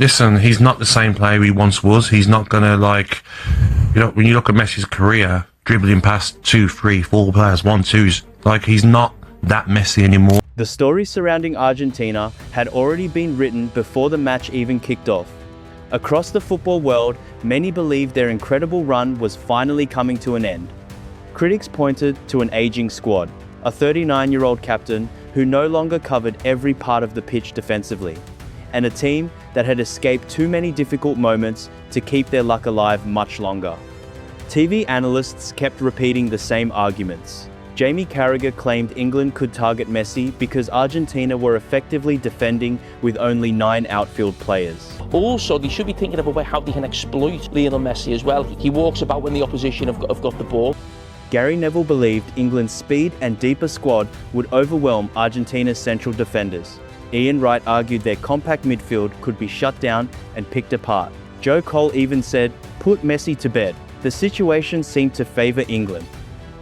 Listen, he's not the same player he once was. He's not gonna when you look at Messi's career, dribbling past 2, 3, 4 players, 1, 2s, he's not that Messi anymore. The story surrounding Argentina had already been written before the match even kicked off. Across the football world, many believed their incredible run was finally coming to an end. Critics pointed to an aging squad, a 39-year-old captain who no longer covered every part of the pitch defensively, and a team that had escaped too many difficult moments to keep their luck alive much longer. TV analysts kept repeating the same arguments. Jamie Carragher claimed England could target Messi because Argentina were effectively defending with only 9 outfield players. Also, they should be thinking about how they can exploit Lionel Messi as well. He walks about when the opposition have got the ball. Gary Neville believed England's speed and deeper squad would overwhelm Argentina's central defenders. Ian Wright argued their compact midfield could be shut down and picked apart. Joe Cole even said, "Put Messi to bed." The situation seemed to favour England.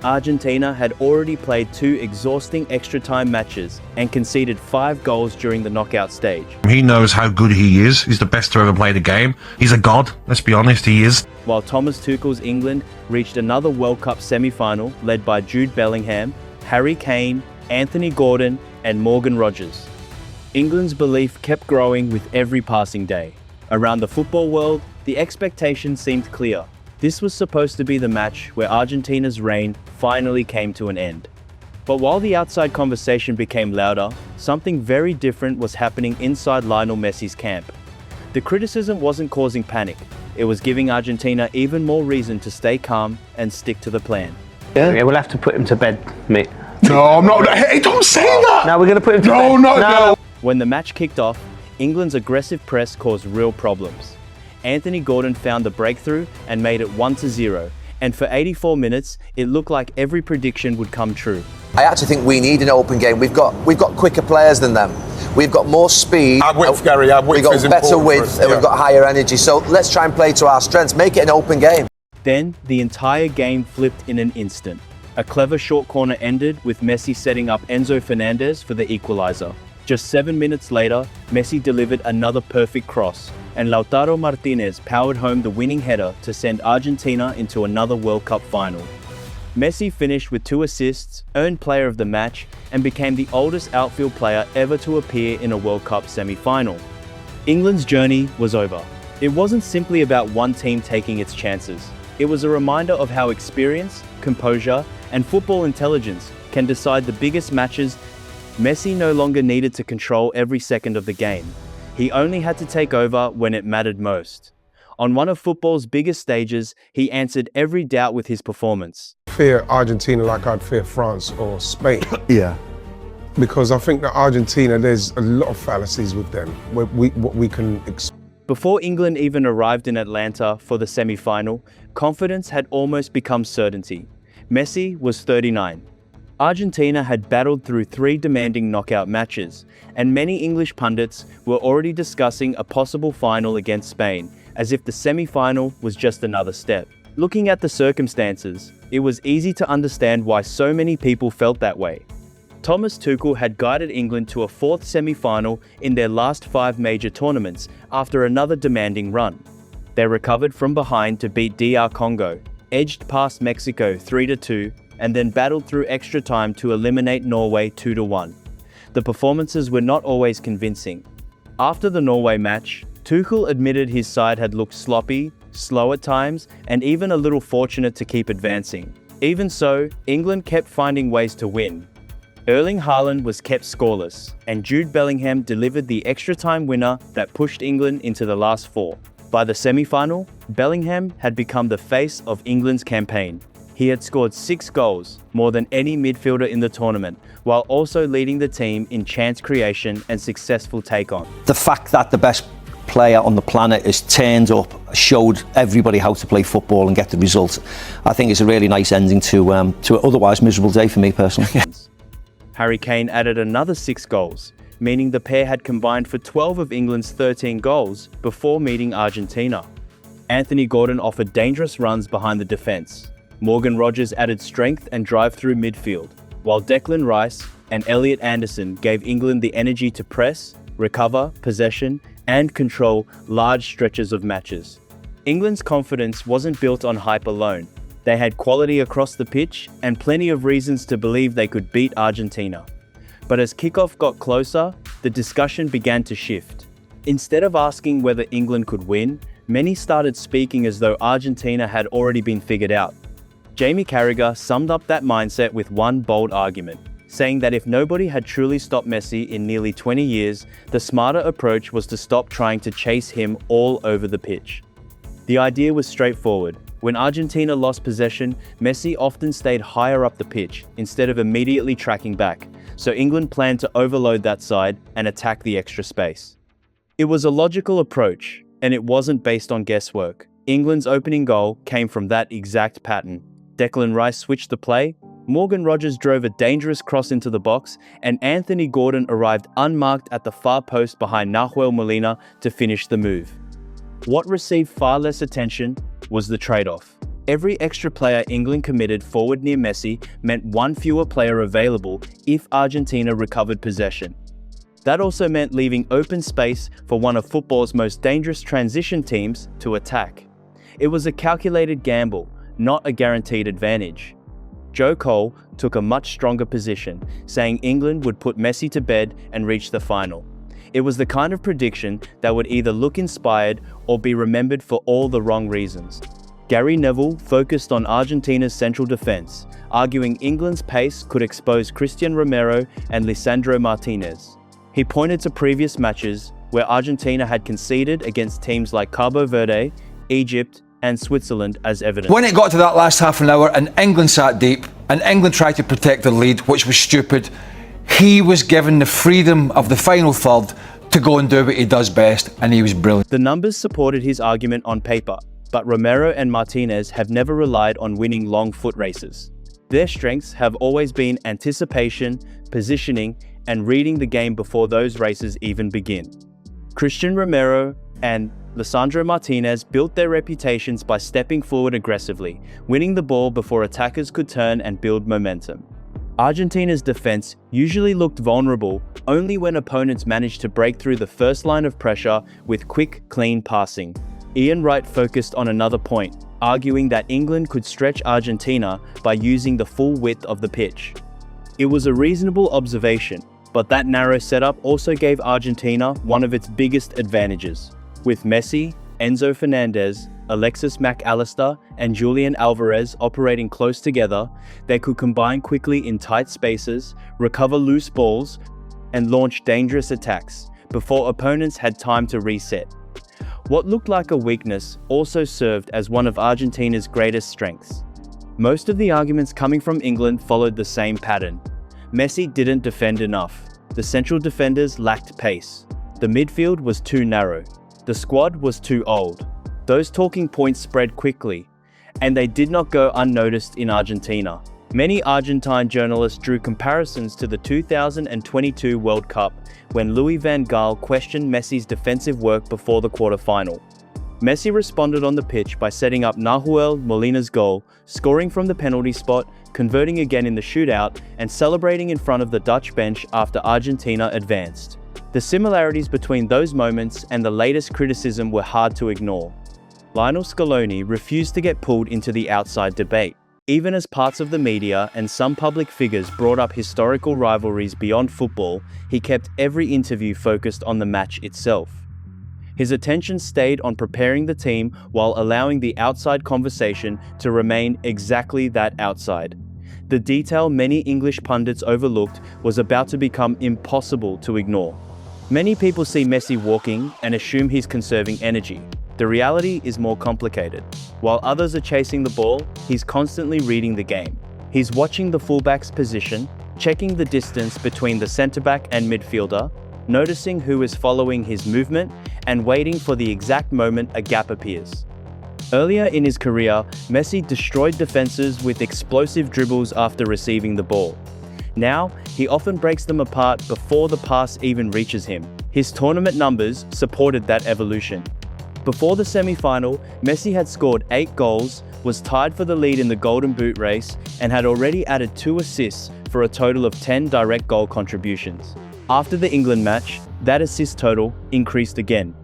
Argentina had already played 2 exhausting extra-time matches and conceded 5 goals during the knockout stage. He knows how good he is. He's the best to ever play the game. He's a god, let's be honest, he is. While Thomas Tuchel's England reached another World Cup semi-final led by Jude Bellingham, Harry Kane, Anthony Gordon and Morgan Rogers. England's belief kept growing with every passing day. Around the football world, the expectation seemed clear. This was supposed to be the match where Argentina's reign finally came to an end. But while the outside conversation became louder, something very different was happening inside Lionel Messi's camp. The criticism wasn't causing panic. It was giving Argentina even more reason to stay calm and stick to the plan. Yeah, we'll have to put him to bed, mate. No, I'm not. Hey, don't say that! No, we're going to put him to bed. No. When the match kicked off, England's aggressive press caused real problems. Anthony Gordon found the breakthrough and made it 1-0. And for 84 minutes, it looked like every prediction would come true. I actually think we need an open game. We've got quicker players than them. We've got more speed. Our width, Gary, our width We've got better width and we've got higher energy. So let's try and play to our strengths. Make it an open game. Then the entire game flipped in an instant. A clever short corner ended with Messi setting up Enzo Fernandez for the equaliser. Just 7 minutes later, Messi delivered another perfect cross, and Lautaro Martinez powered home the winning header to send Argentina into another World Cup final. Messi finished with 2 assists, earned player of the match, and became the oldest outfield player ever to appear in a World Cup semi-final. England's journey was over. It wasn't simply about one team taking its chances. It was a reminder of how experience, composure, and football intelligence can decide the biggest matches. Messi no longer needed to control every second of the game. He only had to take over when it mattered most. On one of football's biggest stages, he answered every doubt with his performance. Fear Argentina like I'd fear France or Spain. Yeah. Because I think that Argentina, there's a lot of fallacies with them. Before England even arrived in Atlanta for the semi-final, confidence had almost become certainty. Messi was 39. Argentina had battled through 3 demanding knockout matches, and many English pundits were already discussing a possible final against Spain, as if the semi-final was just another step. Looking at the circumstances, it was easy to understand why so many people felt that way. Thomas Tuchel had guided England to a 4th semi-final in their last 5 major tournaments after another demanding run. They recovered from behind to beat DR Congo, edged past Mexico 3-2, and then battled through extra time to eliminate Norway 2-1. The performances were not always convincing. After the Norway match, Tuchel admitted his side had looked sloppy, slow at times, and even a little fortunate to keep advancing. Even so, England kept finding ways to win. Erling Haaland was kept scoreless, and Jude Bellingham delivered the extra-time winner that pushed England into the last 4. By the semi-final, Bellingham had become the face of England's campaign. He had scored 6 goals, more than any midfielder in the tournament, while also leading the team in chance creation and successful take-on. The fact that the best player on the planet is turned up, showed everybody how to play football and get the results, I think is a really nice ending to an otherwise miserable day for me personally. Harry Kane added another 6 goals, meaning the pair had combined for 12 of England's 13 goals before meeting Argentina. Anthony Gordon offered dangerous runs behind the defence. Morgan Rogers added strength and drive through midfield, while Declan Rice and Elliot Anderson gave England the energy to press, recover, possession, and control large stretches of matches. England's confidence wasn't built on hype alone. They had quality across the pitch and plenty of reasons to believe they could beat Argentina. But as kickoff got closer, the discussion began to shift. Instead of asking whether England could win, many started speaking as though Argentina had already been figured out. Jamie Carragher summed up that mindset with one bold argument, saying that if nobody had truly stopped Messi in nearly 20 years, the smarter approach was to stop trying to chase him all over the pitch. The idea was straightforward. When Argentina lost possession, Messi often stayed higher up the pitch instead of immediately tracking back, so England planned to overload that side and attack the extra space. It was a logical approach, and it wasn't based on guesswork. England's opening goal came from that exact pattern. Declan Rice switched the play, Morgan Rogers drove a dangerous cross into the box, and Anthony Gordon arrived unmarked at the far post behind Nahuel Molina to finish the move. What received far less attention was the trade-off. Every extra player England committed forward near Messi meant one fewer player available if Argentina recovered possession. That also meant leaving open space for one of football's most dangerous transition teams to attack. It was a calculated gamble, not a guaranteed advantage. Joe Cole took a much stronger position, saying England would put Messi to bed and reach the final. It was the kind of prediction that would either look inspired or be remembered for all the wrong reasons. Gary Neville focused on Argentina's central defense, arguing England's pace could expose Christian Romero and Lisandro Martinez. He pointed to previous matches where Argentina had conceded against teams like Cabo Verde, Egypt, and Switzerland as evidence. When it got to that last half an hour and England sat deep and England tried to protect their lead, which was stupid, he was given the freedom of the final third to go and do what he does best, and he was brilliant. The numbers supported his argument on paper, but Romero and Martinez have never relied on winning long foot races. Their strengths have always been anticipation, positioning, and reading the game before those races even begin. Christian Romero and Lisandro Martinez built their reputations by stepping forward aggressively, winning the ball before attackers could turn and build momentum. Argentina's defense usually looked vulnerable only when opponents managed to break through the first line of pressure with quick, clean passing. Ian Wright focused on another point, arguing that England could stretch Argentina by using the full width of the pitch. It was a reasonable observation, but that narrow setup also gave Argentina one of its biggest advantages. With Messi, Enzo Fernandez, Alexis Mac Allister, and Julian Alvarez operating close together, they could combine quickly in tight spaces, recover loose balls, and launch dangerous attacks before opponents had time to reset. What looked like a weakness also served as one of Argentina's greatest strengths. Most of the arguments coming from England followed the same pattern. Messi didn't defend enough. The central defenders lacked pace. The midfield was too narrow. The squad was too old. Those talking points spread quickly, and they did not go unnoticed in Argentina. Many Argentine journalists drew comparisons to the 2022 World Cup when Louis van Gaal questioned Messi's defensive work before the quarterfinal. Messi responded on the pitch by setting up Nahuel Molina's goal, scoring from the penalty spot, converting again in the shootout, and celebrating in front of the Dutch bench after Argentina advanced. The similarities between those moments and the latest criticism were hard to ignore. Lionel Scaloni refused to get pulled into the outside debate. Even as parts of the media and some public figures brought up historical rivalries beyond football, he kept every interview focused on the match itself. His attention stayed on preparing the team while allowing the outside conversation to remain exactly that outside. The detail many English pundits overlooked was about to become impossible to ignore. Many people see Messi walking and assume he's conserving energy. The reality is more complicated. While others are chasing the ball, he's constantly reading the game. He's watching the fullback's position, checking the distance between the centre-back and midfielder, noticing who is following his movement, and waiting for the exact moment a gap appears. Earlier in his career, Messi destroyed defenses with explosive dribbles after receiving the ball. Now, he often breaks them apart before the pass even reaches him. His tournament numbers supported that evolution. Before the semi-final, Messi had scored 8 goals, was tied for the lead in the Golden Boot race, and had already added 2 assists for a total of 10 direct goal contributions. After the England match, That assist total increased again.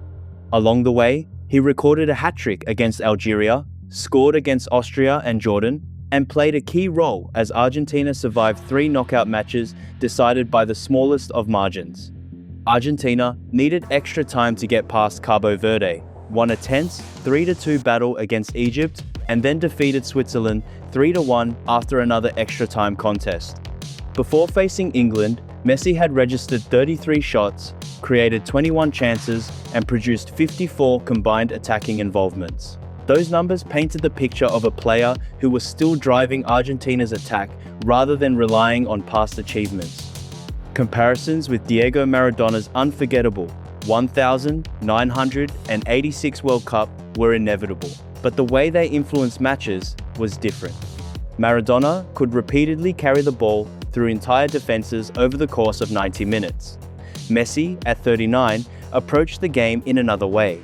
Along the way, he recorded a hat-trick against Algeria, scored against Austria and Jordan, and played a key role as Argentina survived 3 knockout matches decided by the smallest of margins. Argentina needed extra time to get past Cabo Verde, won a tense 3-2 battle against Egypt, and then defeated Switzerland 3-1 after another extra time contest. Before facing England, Messi had registered 33 shots, created 21 chances, and produced 54 combined attacking involvements. Those numbers painted the picture of a player who was still driving Argentina's attack rather than relying on past achievements. Comparisons with Diego Maradona's unforgettable 1986 World Cup were inevitable, but the way they influenced matches was different. Maradona could repeatedly carry the ball through entire defenses over the course of 90 minutes. Messi, at 39, approached the game in another way.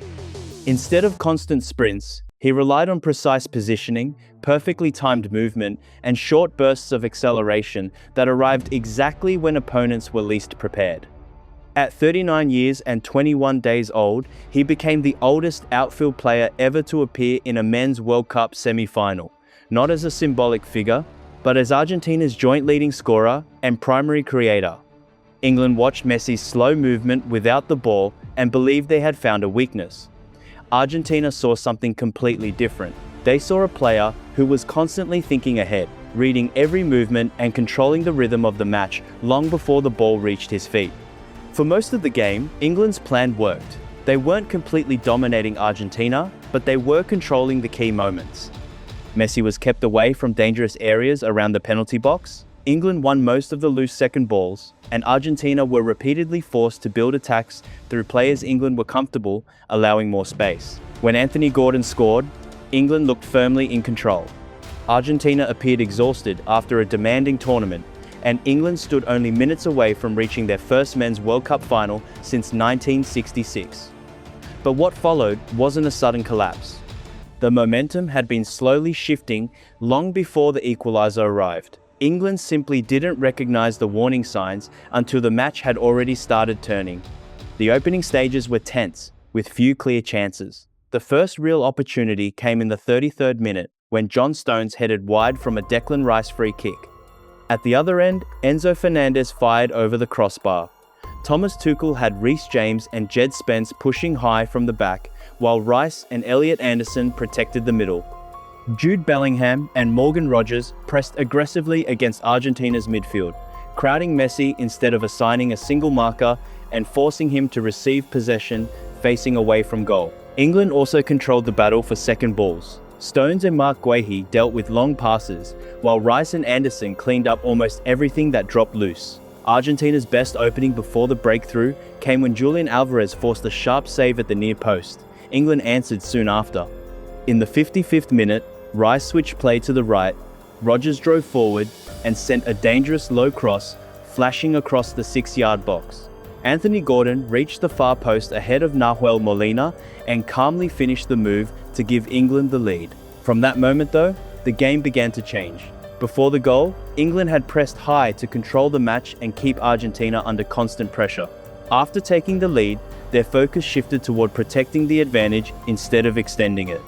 Instead of constant sprints, he relied on precise positioning, perfectly timed movement, and short bursts of acceleration that arrived exactly when opponents were least prepared. At 39 years and 21 days old, he became the oldest outfield player ever to appear in a men's World Cup semi-final, not as a symbolic figure, but as Argentina's joint leading scorer and primary creator. England watched Messi's slow movement without the ball and believed they had found a weakness. Argentina saw something completely different. They saw a player who was constantly thinking ahead, reading every movement and controlling the rhythm of the match long before the ball reached his feet. For most of the game, England's plan worked. They weren't completely dominating Argentina, but they were controlling the key moments. Messi was kept away from dangerous areas around the penalty box. England won most of the loose second balls, and Argentina were repeatedly forced to build attacks through players England were comfortable allowing more space. When Anthony Gordon scored, England looked firmly in control. Argentina appeared exhausted after a demanding tournament, and England stood only minutes away from reaching their first men's World Cup final since 1966. But what followed wasn't a sudden collapse. The momentum had been slowly shifting long before the equalizer arrived. England simply didn't recognize the warning signs until the match had already started turning. The opening stages were tense, with few clear chances. The first real opportunity came in the 33rd minute, when John Stones headed wide from a Declan Rice free kick. At the other end, Enzo Fernandez fired over the crossbar. Thomas Tuchel had Reece James and Jed Spence pushing high from the back, while Rice and Elliot Anderson protected the middle. Jude Bellingham and Morgan Rogers pressed aggressively against Argentina's midfield, crowding Messi instead of assigning a single marker and forcing him to receive possession facing away from goal. England also controlled the battle for second balls. Stones and Mark Guehi dealt with long passes, while Rice and Anderson cleaned up almost everything that dropped loose. Argentina's best opening before the breakthrough came when Julian Alvarez forced a sharp save at the near post. England answered soon after. In the 55th minute, Rice switched play to the right, Rogers drove forward and sent a dangerous low cross flashing across the 6-yard box. Anthony Gordon reached the far post ahead of Nahuel Molina and calmly finished the move to give England the lead. From that moment though, the game began to change. Before the goal, England had pressed high to control the match and keep Argentina under constant pressure. After taking the lead, their focus shifted toward protecting the advantage instead of extending it.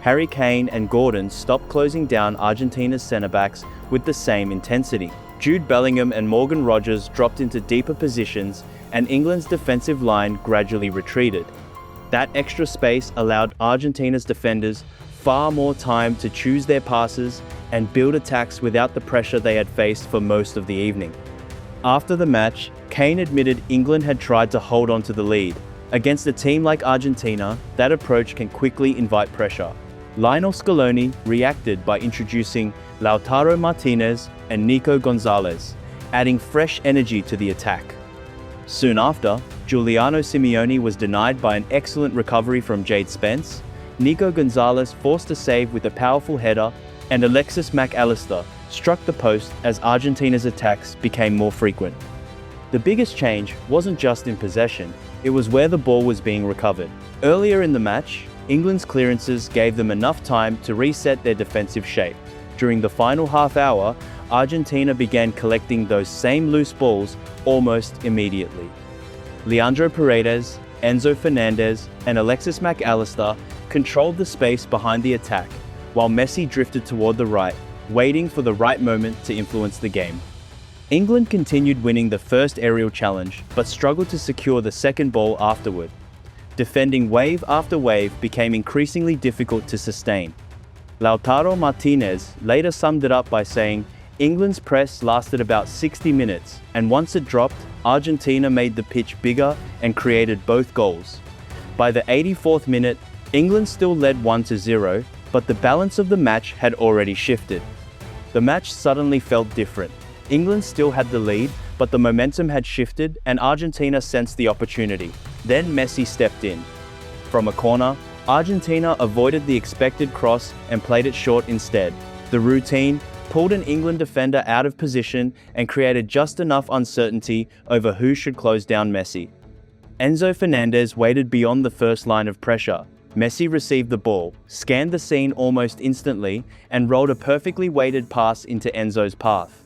Harry Kane and Gordon stopped closing down Argentina's centre-backs with the same intensity. Jude Bellingham and Morgan Rogers dropped into deeper positions, and England's defensive line gradually retreated. That extra space allowed Argentina's defenders far more time to choose their passes and build attacks without the pressure they had faced for most of the evening. After the match, Kane admitted England had tried to hold on to the lead. Against a team like Argentina, that approach can quickly invite pressure. Lionel Scaloni reacted by introducing Lautaro Martinez and Nico Gonzalez, adding fresh energy to the attack. Soon after, Giuliano Simeone was denied by an excellent recovery from Jade Spence, Nico Gonzalez forced a save with a powerful header, and Alexis McAllister struck the post as Argentina's attacks became more frequent. The biggest change wasn't just in possession, it was where the ball was being recovered. Earlier in the match, England's clearances gave them enough time to reset their defensive shape. During the final half hour, Argentina began collecting those same loose balls almost immediately. Leandro Paredes, Enzo Fernandez, and Alexis Mac Allister controlled the space behind the attack, while Messi drifted toward the right, waiting for the right moment to influence the game. England continued winning the first aerial challenge, but struggled to secure the second ball afterward. Defending wave after wave became increasingly difficult to sustain. Lautaro Martinez later summed it up by saying, "England's press lasted about 60 minutes, and once it dropped, Argentina made the pitch bigger and created both goals." By the 84th minute, England still led 1-0, but the balance of the match had already shifted. The match suddenly felt different. England still had the lead, but the momentum had shifted and Argentina sensed the opportunity. Then Messi stepped in. From a corner, Argentina avoided the expected cross and played it short instead. The routine pulled an England defender out of position and created just enough uncertainty over who should close down Messi. Enzo Fernandez waited beyond the first line of pressure. Messi received the ball, scanned the scene almost instantly, and rolled a perfectly weighted pass into Enzo's path.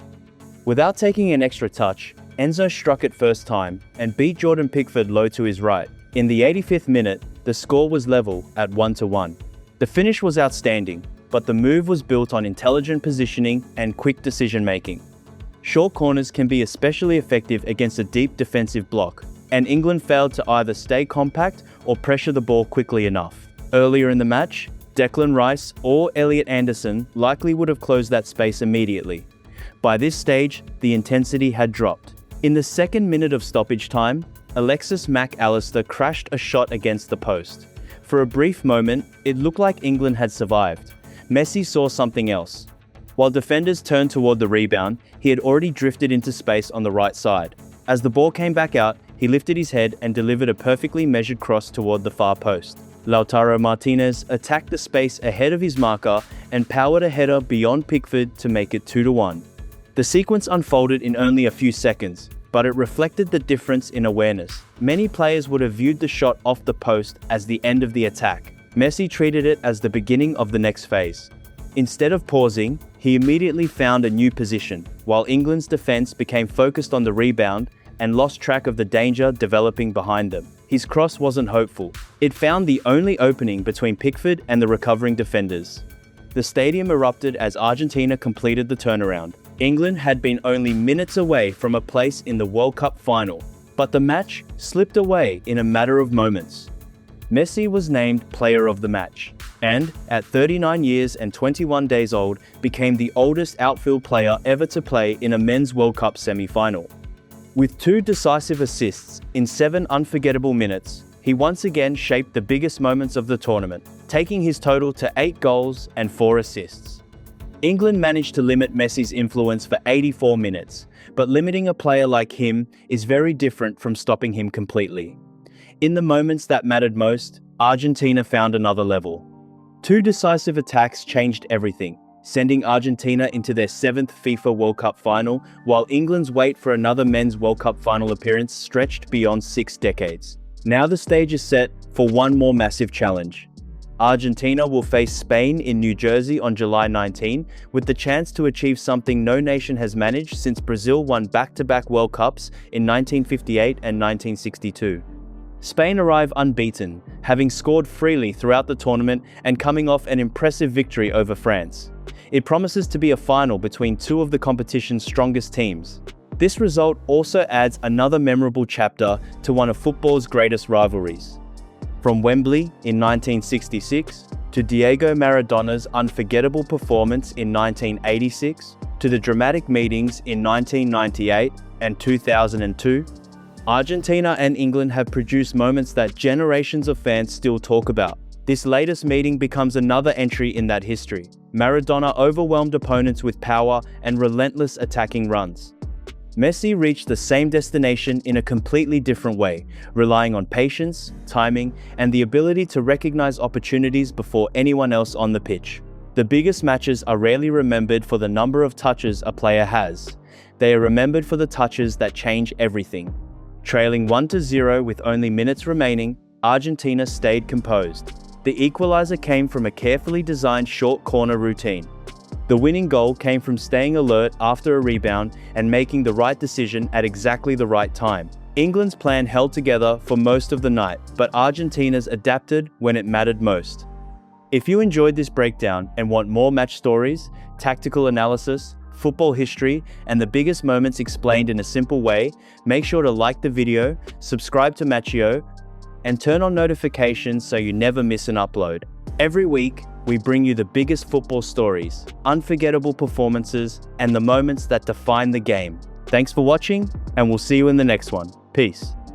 Without taking an extra touch, Enzo struck it first time and beat Jordan Pickford low to his right. In the 85th minute, the score was level at 1-1. The finish was outstanding, but the move was built on intelligent positioning and quick decision-making. Short corners can be especially effective against a deep defensive block, and England failed to either stay compact or pressure the ball quickly enough. Earlier in the match, Declan Rice or Elliot Anderson likely would have closed that space immediately. By this stage, the intensity had dropped. In the second minute of stoppage time, Alexis Mac Allister crashed a shot against the post. For a brief moment, it looked like England had survived. Messi saw something else. While defenders turned toward the rebound, he had already drifted into space on the right side. As the ball came back out, he lifted his head and delivered a perfectly measured cross toward the far post. Lautaro Martinez attacked the space ahead of his marker and powered a header beyond Pickford to make it 2-1. The sequence unfolded in only a few seconds, but it reflected the difference in awareness. Many players would have viewed the shot off the post as the end of the attack. Messi treated it as the beginning of the next phase. Instead of pausing, he immediately found a new position, while England's defense became focused on the rebound and lost track of the danger developing behind them. His cross wasn't hopeful. It found the only opening between Pickford and the recovering defenders. The stadium erupted as Argentina completed the turnaround. England had been only minutes away from a place in the World Cup final, but the match slipped away in a matter of moments. Messi was named Player of the Match, and, at 39 years and 21 days old, became the oldest outfield player ever to play in a Men's World Cup semi-final. With 2 decisive assists in 7 unforgettable minutes, he once again shaped the biggest moments of the tournament, taking his total to 8 goals and 4 assists. England managed to limit Messi's influence for 84 minutes, but limiting a player like him is very different from stopping him completely. In the moments that mattered most, Argentina found another level. 2 decisive attacks changed everything, sending Argentina into their 7th FIFA World Cup final, while England's wait for another Men's World Cup final appearance stretched beyond 6 decades. Now the stage is set for one more massive challenge. Argentina will face Spain in New Jersey on July 19, with the chance to achieve something no nation has managed since Brazil won back-to-back World Cups in 1958 and 1962. Spain arrive unbeaten, having scored freely throughout the tournament and coming off an impressive victory over France. It promises to be a final between 2 of the competition's strongest teams. This result also adds another memorable chapter to one of football's greatest rivalries. From Wembley in 1966, to Diego Maradona's unforgettable performance in 1986, to the dramatic meetings in 1998 and 2002, Argentina and England have produced moments that generations of fans still talk about. This latest meeting becomes another entry in that history. Maradona overwhelmed opponents with power and relentless attacking runs. Messi reached the same destination in a completely different way, relying on patience, timing, and the ability to recognize opportunities before anyone else on the pitch. The biggest matches are rarely remembered for the number of touches a player has. They are remembered for the touches that change everything. Trailing 1-0 with only minutes remaining, Argentina stayed composed. The equalizer came from a carefully designed short corner routine. The winning goal came from staying alert after a rebound and making the right decision at exactly the right time. England's plan held together for most of the night, but Argentina's adapted when it mattered most. If you enjoyed this breakdown and want more match stories, tactical analysis, football history, and the biggest moments explained in a simple way, make sure to like the video, subscribe to Matchio, and turn on notifications so you never miss an upload. Every week, we bring you the biggest football stories, unforgettable performances, and the moments that define the game. Thanks for watching, and we'll see you in the next one. Peace.